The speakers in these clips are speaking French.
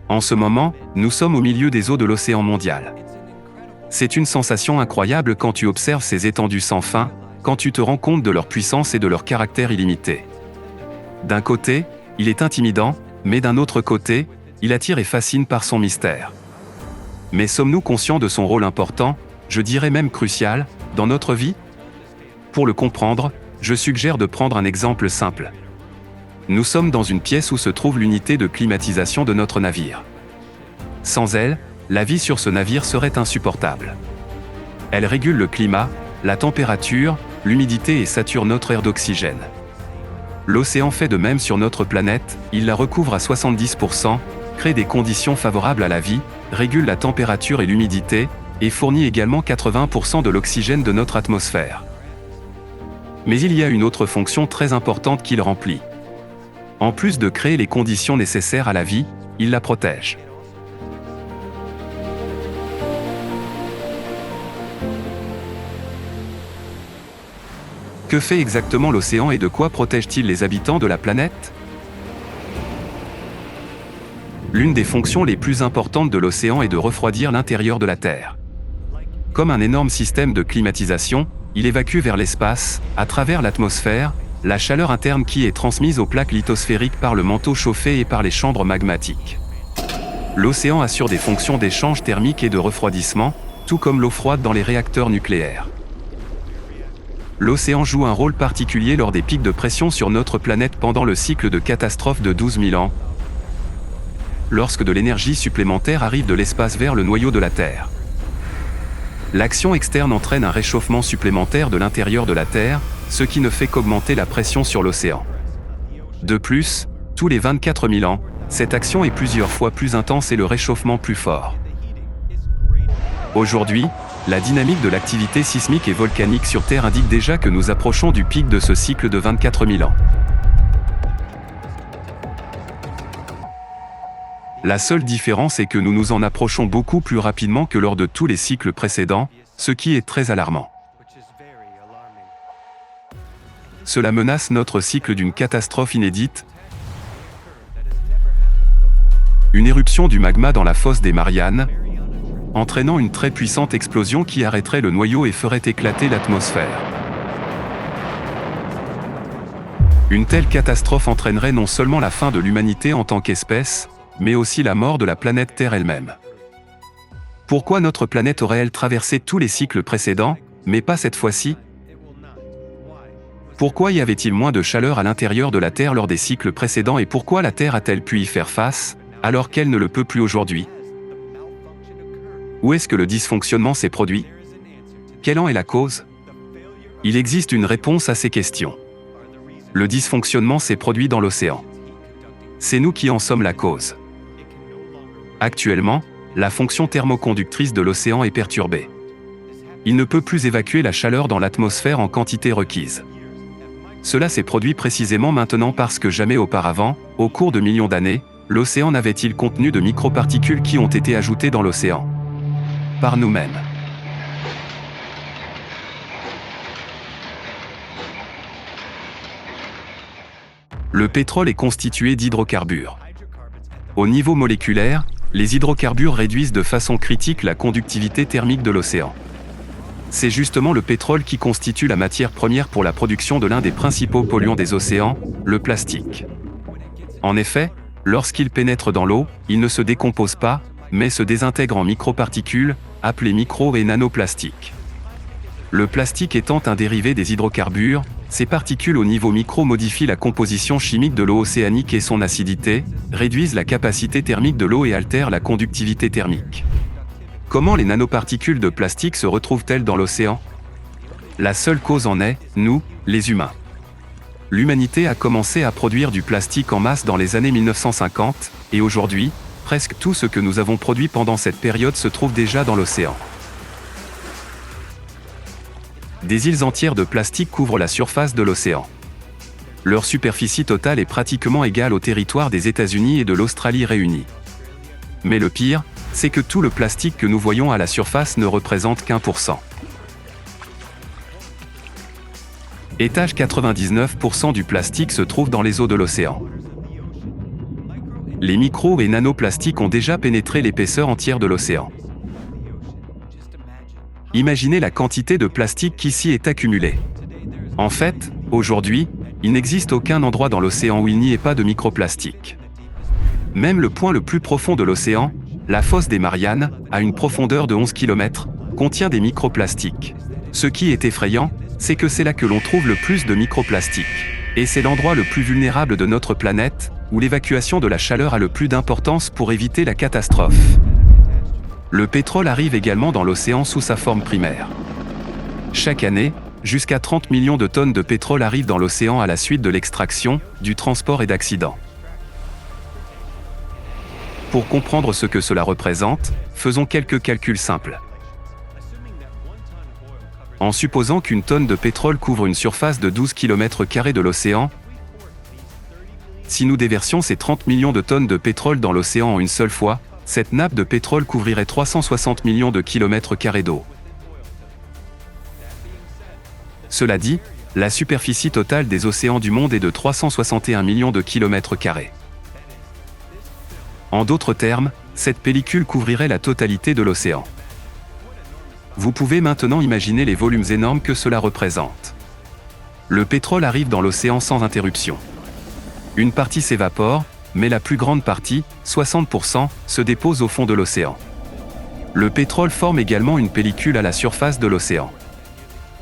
En ce moment, nous sommes au milieu des eaux de l'océan mondial. C'est une sensation incroyable quand tu observes ces étendues sans fin, quand tu te rends compte de leur puissance et de leur caractère illimité. D'un côté, il est intimidant, mais d'un autre côté, il attire et fascine par son mystère. Mais sommes-nous conscients de son rôle important, je dirais même crucial, dans notre vie? Pour le comprendre, je suggère de prendre un exemple simple. Nous sommes dans une pièce où se trouve l'unité de climatisation de notre navire. Sans elle, la vie sur ce navire serait insupportable. Elle régule le climat, la température, l'humidité et sature notre air d'oxygène. L'océan fait de même sur notre planète, il la recouvre à 70%, crée des conditions favorables à la vie, régule la température et l'humidité, et fournit également 80% de l'oxygène de notre atmosphère. Mais il y a une autre fonction très importante qu'il remplit. En plus de créer les conditions nécessaires à la vie, il la protège. Que fait exactement l'océan et de quoi protège-t-il les habitants de la planète? L'une des fonctions les plus importantes de l'océan est de refroidir l'intérieur de la Terre. Comme un énorme système de climatisation, il évacue vers l'espace, à travers l'atmosphère, la chaleur interne qui est transmise aux plaques lithosphériques par le manteau chauffé et par les chambres magmatiques. L'océan assure des fonctions d'échange thermique et de refroidissement, tout comme l'eau froide dans les réacteurs nucléaires. L'océan joue un rôle particulier lors des pics de pression sur notre planète pendant le cycle de catastrophe de 12 000 ans, lorsque de l'énergie supplémentaire arrive de l'espace vers le noyau de la Terre. L'action externe entraîne un réchauffement supplémentaire de l'intérieur de la Terre, ce qui ne fait qu'augmenter la pression sur l'océan. De plus, tous les 24 000 ans, cette action est plusieurs fois plus intense et le réchauffement plus fort. Aujourd'hui, la dynamique de l'activité sismique et volcanique sur Terre indique déjà que nous approchons du pic de ce cycle de 24 000 ans. La seule différence est que nous nous en approchons beaucoup plus rapidement que lors de tous les cycles précédents, ce qui est très alarmant. Cela menace notre cycle d'une catastrophe inédite, une éruption du magma dans la fosse des Mariannes, entraînant une très puissante explosion qui arrêterait le noyau et ferait éclater l'atmosphère. Une telle catastrophe entraînerait non seulement la fin de l'humanité en tant qu'espèce, mais aussi la mort de la planète Terre elle-même. Pourquoi notre planète aurait-elle traversé tous les cycles précédents, mais pas cette fois-ci? Pourquoi y avait-il moins de chaleur à l'intérieur de la Terre lors des cycles précédents et pourquoi la Terre a-t-elle pu y faire face, alors qu'elle ne le peut plus aujourd'hui? Où est-ce que le dysfonctionnement s'est produit? Quelle en est la cause? Il existe une réponse à ces questions. Le dysfonctionnement s'est produit dans l'océan. C'est nous qui en sommes la cause. Actuellement, la fonction thermoconductrice de l'océan est perturbée. Il ne peut plus évacuer la chaleur dans l'atmosphère en quantité requise. Cela s'est produit précisément maintenant parce que jamais auparavant, au cours de millions d'années, l'océan n'avait-il contenu de microparticules qui ont été ajoutées dans l'océan par nous-mêmes. Le pétrole est constitué d'hydrocarbures. Au niveau moléculaire, les hydrocarbures réduisent de façon critique la conductivité thermique de l'océan. C'est justement le pétrole qui constitue la matière première pour la production de l'un des principaux polluants des océans, le plastique. En effet, lorsqu'il pénètre dans l'eau, il ne se décompose pas, mais se désintègre en microparticules, appelées micro- et nanoplastiques. Le plastique étant un dérivé des hydrocarbures, ces particules au niveau micro modifient la composition chimique de l'eau océanique et son acidité, réduisent la capacité thermique de l'eau et altèrent la conductivité thermique. Comment les nanoparticules de plastique se retrouvent-elles dans l'océan? La seule cause en est, nous, les humains. L'humanité a commencé à produire du plastique en masse dans les années 1950, et aujourd'hui, presque tout ce que nous avons produit pendant cette période se trouve déjà dans l'océan. Des îles entières de plastique couvrent la surface de l'océan. Leur superficie totale est pratiquement égale au territoire des États-Unis et de l'Australie réunis. Mais le pire, c'est que tout le plastique que nous voyons à la surface ne représente qu'1%. Étage 99% du plastique se trouve dans les eaux de l'océan. Les micros et nanoplastiques ont déjà pénétré l'épaisseur entière de l'océan. Imaginez la quantité de plastique qui s'y est accumulée. En fait, aujourd'hui, il n'existe aucun endroit dans l'océan où il n'y ait pas de microplastique. Même le point le plus profond de l'océan, la fosse des Mariannes, à une profondeur de 11 km, contient des microplastiques. Ce qui est effrayant, c'est que c'est là que l'on trouve le plus de microplastiques. Et c'est l'endroit le plus vulnérable de notre planète, où l'évacuation de la chaleur a le plus d'importance pour éviter la catastrophe. Le pétrole arrive également dans l'océan sous sa forme primaire. Chaque année, jusqu'à 30 millions de tonnes de pétrole arrivent dans l'océan à la suite de l'extraction, du transport et d'accidents. Pour comprendre ce que cela représente, faisons quelques calculs simples. En supposant qu'une tonne de pétrole couvre une surface de 12 km² de l'océan, si nous déversions ces 30 millions de tonnes de pétrole dans l'océan en une seule fois, cette nappe de pétrole couvrirait 360 millions de km² d'eau. Cela dit, la superficie totale des océans du monde est de 361 millions de km². En d'autres termes, cette pellicule couvrirait la totalité de l'océan. Vous pouvez maintenant imaginer les volumes énormes que cela représente. Le pétrole arrive dans l'océan sans interruption. Une partie s'évapore, mais la plus grande partie, 60%, se dépose au fond de l'océan. Le pétrole forme également une pellicule à la surface de l'océan.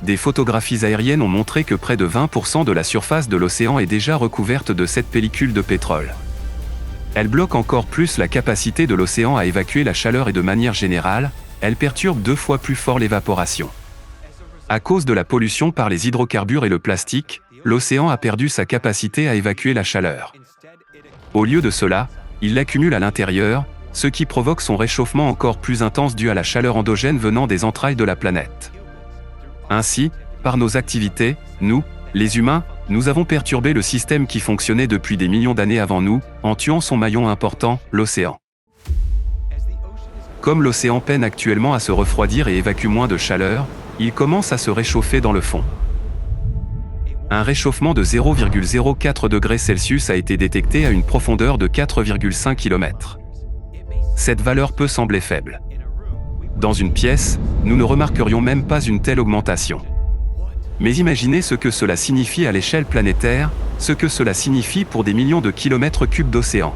Des photographies aériennes ont montré que près de 20% de la surface de l'océan est déjà recouverte de cette pellicule de pétrole. Elle bloque encore plus la capacité de l'océan à évacuer la chaleur et de manière générale, elle perturbe 2 fois plus fort l'évaporation. À cause de la pollution par les hydrocarbures et le plastique, l'océan a perdu sa capacité à évacuer la chaleur. Au lieu de cela, il l'accumule à l'intérieur, ce qui provoque son réchauffement encore plus intense dû à la chaleur endogène venant des entrailles de la planète. Ainsi, par nos activités, nous, les humains, nous avons perturbé le système qui fonctionnait depuis des millions d'années avant nous, en tuant son maillon important, l'océan. Comme l'océan peine actuellement à se refroidir et évacue moins de chaleur, il commence à se réchauffer dans le fond. Un réchauffement de 0,04 degrés Celsius a été détecté à une profondeur de 4,5 km. Cette valeur peut sembler faible. Dans une pièce, nous ne remarquerions même pas une telle augmentation. Mais imaginez ce que cela signifie à l'échelle planétaire, ce que cela signifie pour des millions de kilomètres cubes d'océan.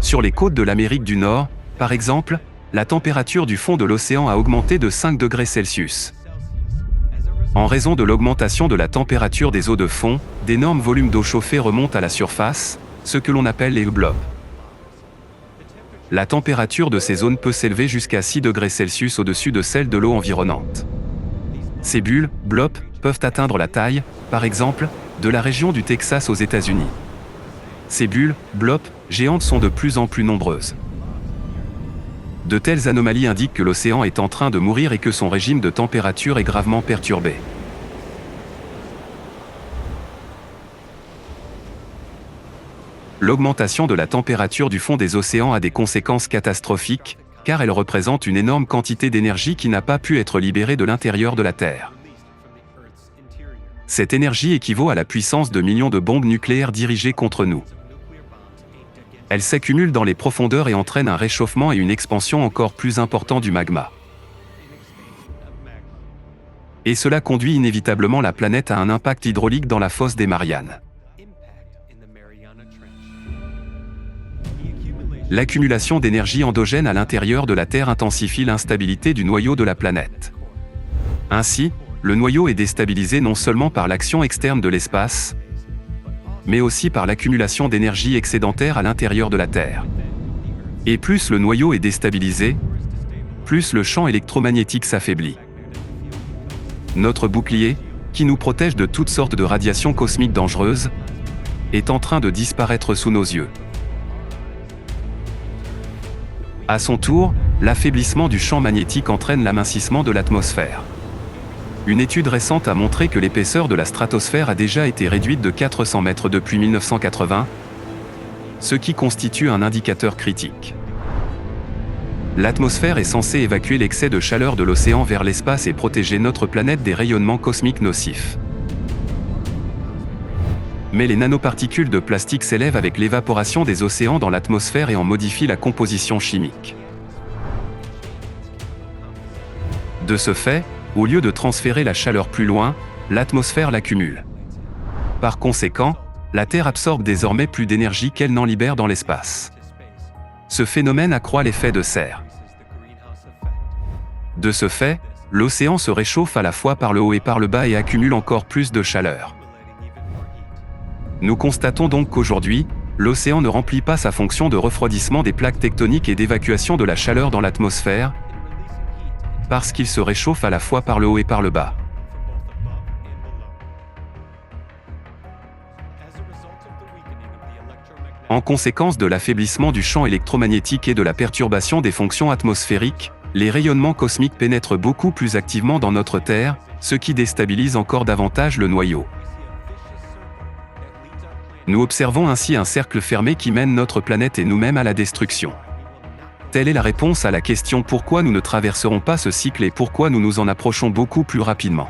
Sur les côtes de l'Amérique du Nord, par exemple, la température du fond de l'océan a augmenté de 5 degrés Celsius. En raison de l'augmentation de la température des eaux de fond, d'énormes volumes d'eau chauffée remontent à la surface, ce que l'on appelle les blobs. La température de ces zones peut s'élever jusqu'à 6 degrés Celsius au-dessus de celle de l'eau environnante. Ces bulles, blobs, peuvent atteindre la taille, par exemple, de la région du Texas aux États-Unis. Ces bulles, blobs, géantes sont de plus en plus nombreuses. De telles anomalies indiquent que l'océan est en train de mourir et que son régime de température est gravement perturbé. L'augmentation de la température du fond des océans a des conséquences catastrophiques, car elle représente une énorme quantité d'énergie qui n'a pas pu être libérée de l'intérieur de la Terre. Cette énergie équivaut à la puissance de millions de bombes nucléaires dirigées contre nous. Elle s'accumule dans les profondeurs et entraîne un réchauffement et une expansion encore plus importants du magma. Et cela conduit inévitablement la planète à un impact hydraulique dans la fosse des Mariannes. L'accumulation d'énergie endogène à l'intérieur de la Terre intensifie l'instabilité du noyau de la planète. Ainsi, le noyau est déstabilisé non seulement par l'action externe de l'espace, mais aussi par l'accumulation d'énergie excédentaire à l'intérieur de la Terre. Et plus le noyau est déstabilisé, plus le champ électromagnétique s'affaiblit. Notre bouclier, qui nous protège de toutes sortes de radiations cosmiques dangereuses, est en train de disparaître sous nos yeux. À son tour, l'affaiblissement du champ magnétique entraîne l'amincissement de l'atmosphère. Une étude récente a montré que l'épaisseur de la stratosphère a déjà été réduite de 400 mètres depuis 1980, ce qui constitue un indicateur critique. L'atmosphère est censée évacuer l'excès de chaleur de l'océan vers l'espace et protéger notre planète des rayonnements cosmiques nocifs. Mais les nanoparticules de plastique s'élèvent avec l'évaporation des océans dans l'atmosphère et en modifient la composition chimique. De ce fait, au lieu de transférer la chaleur plus loin, l'atmosphère l'accumule. Par conséquent, la Terre absorbe désormais plus d'énergie qu'elle n'en libère dans l'espace. Ce phénomène accroît l'effet de serre. De ce fait, l'océan se réchauffe à la fois par le haut et par le bas et accumule encore plus de chaleur. Nous constatons donc qu'aujourd'hui, l'océan ne remplit pas sa fonction de refroidissement des plaques tectoniques et d'évacuation de la chaleur dans l'atmosphère, parce qu'il se réchauffe à la fois par le haut et par le bas. En conséquence de l'affaiblissement du champ électromagnétique et de la perturbation des fonctions atmosphériques, les rayonnements cosmiques pénètrent beaucoup plus activement dans notre Terre, ce qui déstabilise encore davantage le noyau. Nous observons ainsi un cercle fermé qui mène notre planète et nous-mêmes à la destruction. Telle est la réponse à la question pourquoi nous ne traverserons pas ce cycle et pourquoi nous nous en approchons beaucoup plus rapidement.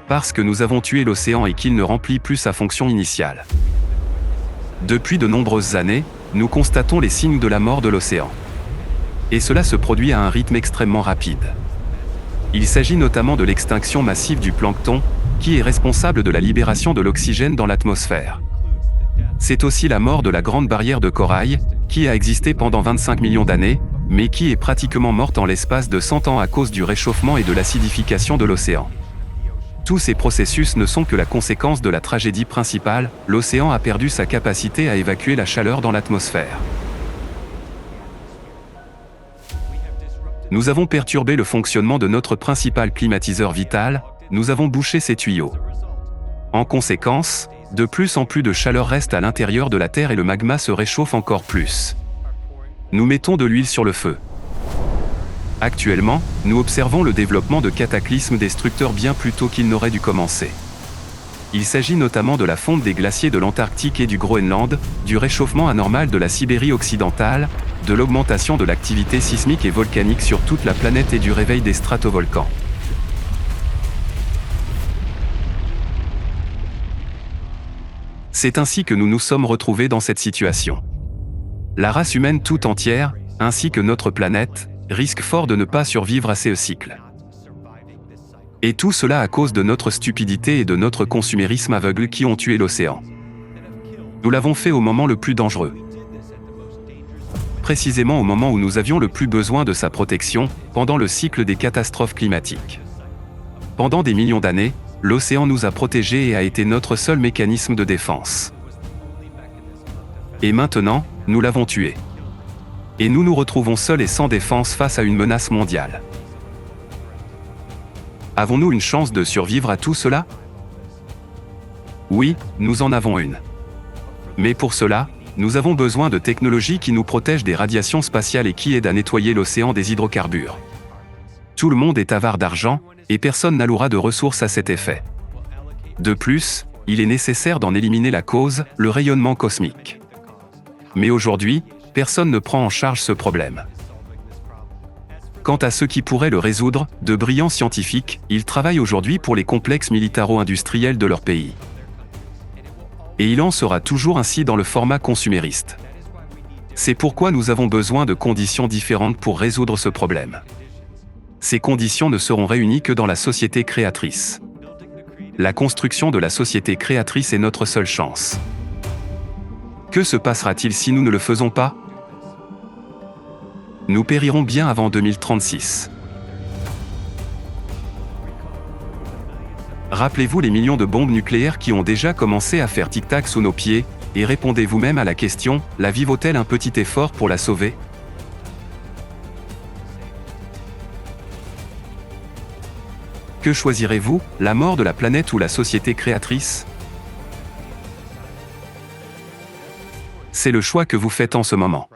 Parce que nous avons tué l'océan et qu'il ne remplit plus sa fonction initiale. Depuis de nombreuses années, nous constatons les signes de la mort de l'océan. Et cela se produit à un rythme extrêmement rapide. Il s'agit notamment de l'extinction massive du plancton, qui est responsable de la libération de l'oxygène dans l'atmosphère. C'est aussi la mort de la grande barrière de corail, qui a existé pendant 25 millions d'années, mais qui est pratiquement morte en l'espace de 100 ans à cause du réchauffement et de l'acidification de l'océan. Tous ces processus ne sont que la conséquence de la tragédie principale, l'océan a perdu sa capacité à évacuer la chaleur dans l'atmosphère. Nous avons perturbé le fonctionnement de notre principal climatiseur vital, nous avons bouché ses tuyaux. En conséquence, de plus en plus de chaleur reste à l'intérieur de la Terre et le magma se réchauffe encore plus. Nous mettons de l'huile sur le feu. Actuellement, nous observons le développement de cataclysmes destructeurs bien plus tôt qu'ils n'auraient dû commencer. Il s'agit notamment de la fonte des glaciers de l'Antarctique et du Groenland, du réchauffement anormal de la Sibérie occidentale, de l'augmentation de l'activité sismique et volcanique sur toute la planète et du réveil des stratovolcans. C'est ainsi que nous nous sommes retrouvés dans cette situation. La race humaine tout entière, ainsi que notre planète, risque fort de ne pas survivre à ces cycles. Et tout cela à cause de notre stupidité et de notre consumérisme aveugle qui ont tué l'océan. Nous l'avons fait au moment le plus dangereux. Précisément au moment où nous avions le plus besoin de sa protection, pendant le cycle des catastrophes climatiques. Pendant des millions d'années, l'océan nous a protégés et a été notre seul mécanisme de défense. Et maintenant, nous l'avons tué. Et nous nous retrouvons seuls et sans défense face à une menace mondiale. Avons-nous une chance de survivre à tout cela? Oui, nous en avons une. Mais pour cela, nous avons besoin de technologies qui nous protègent des radiations spatiales et qui aident à nettoyer l'océan des hydrocarbures. Tout le monde est avare d'argent, et personne n'allouera de ressources à cet effet. De plus, il est nécessaire d'en éliminer la cause, le rayonnement cosmique. Mais aujourd'hui, personne ne prend en charge ce problème. Quant à ceux qui pourraient le résoudre, de brillants scientifiques, ils travaillent aujourd'hui pour les complexes militaro-industriels de leur pays. Et il en sera toujours ainsi dans le format consumériste. C'est pourquoi nous avons besoin de conditions différentes pour résoudre ce problème. Ces conditions ne seront réunies que dans la société créatrice. La construction de la société créatrice est notre seule chance. Que se passera-t-il si nous ne le faisons pas? Nous périrons bien avant 2036. Rappelez-vous les millions de bombes nucléaires qui ont déjà commencé à faire tic-tac sous nos pieds, et répondez vous-même à la question, la vie vaut-elle un petit effort pour la sauver? Que choisirez-vous, la mort de la planète ou la société créatrice? C'est le choix que vous faites en ce moment.